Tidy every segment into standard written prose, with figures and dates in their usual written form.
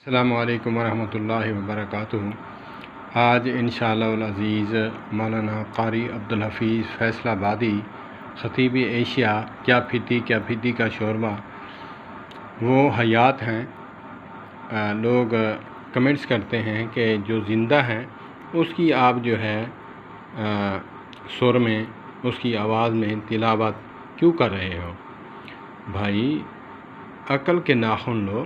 अस्सलामुअलैकुम वरहमतुल्लाहि वबरकातुहू। आज इंशाअल्लाह अज़ीज़ मौलाना क़ारी अब्दुल हफ़ीज़ फ़ैसलाबादी ख़तीब एशिया क्या फ़िदी का शोरबा वो हयात हैं। लोग कमेंट्स करते हैं कि जो ज़िंदा हैं उसकी आप जो है सुर में, उसकी आवाज़ में तिलावत क्यों कर रहे हो। भाई अक़ल के नाख़ुन लो।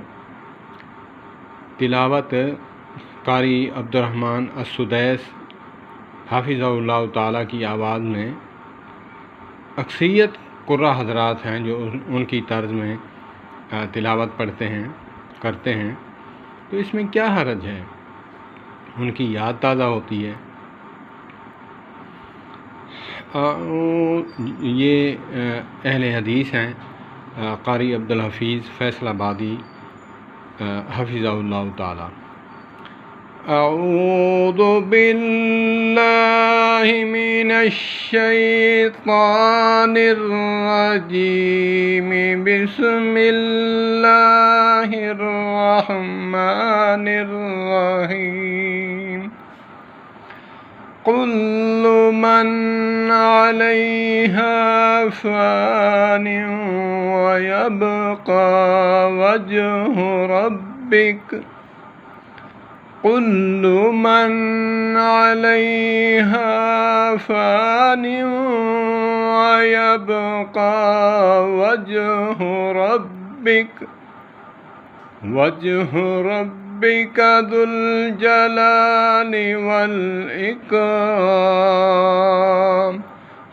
तिलावत क़ारी अब्दुर्रहमान अस्सुदैस हाफ़िज़हुल्लाह ताला की आवाज़ में अक्सरियत क़ुर्रा हज़रात हैं जो उनकी तर्ज़ में तिलावत पढ़ते हैं, करते हैं, तो इसमें क्या हर्ज है, उनकी याद ताज़ा होती है। ये अहले हदीस हैं क़ारी अब्दुल हफ़ीज़ फ़ैसलाबादी हफ़िज़हुल्लाह ताला। अऊज़ु बिल्लाहि मिनश शैतानिर रजीम। बिस्मिल्लाहिर रहमानिर रहीम। कुल्लु मन अलैहा फ़ानिन व यब्क़ा वज्हु रब्बिक। कुल्लु मन अलैहा फ़ानिन व यब्क़ा वज्हु रब्बिका ज़ुल जलाली वल इकराम।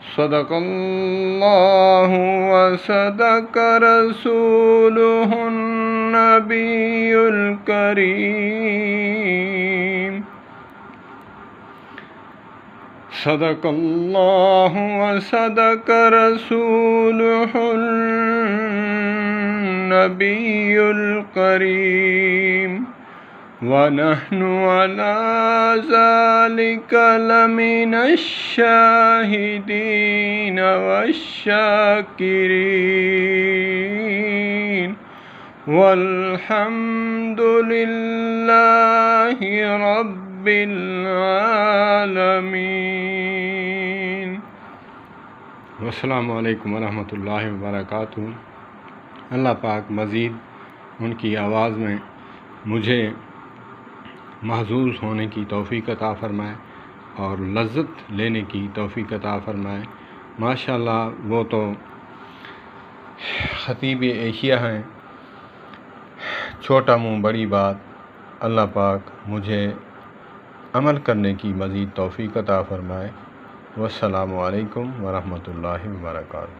सदक़ल्लाहु व सदक़ रसूलुहुन नबियुल करीम। सदक़ल्लाहु व सदक़ रसूलुहुन नबियुल करीम। व नहनु अला ज़ालिका लमिनश शाहिदीन वश्शाकिरीन। वल्हम्दुलिल्लाहि रब्बिल आलमीन। अस्सलामु अलैकुम वरहमतुल्लाहि वबरकातुहू। अल्लाह पाक मज़ीद उनकी आवाज़ में मुझे महज़ूज़ होने की तौफ़ीक़ अता फ़रमाए और लज़्ज़त लेने की तौफ़ीक़ अता फ़रमाए। माशाअल्लाह वो तो ख़तीब एशिया हैं। छोटा मुँह बड़ी बात। अल्लाह पाक मुझे अमल करने की मज़ीद तौफ़ीक़ अता फ़रमाए। वस्सलामु अलैकुम वरहमतुल्लाहि वबरकातुहू।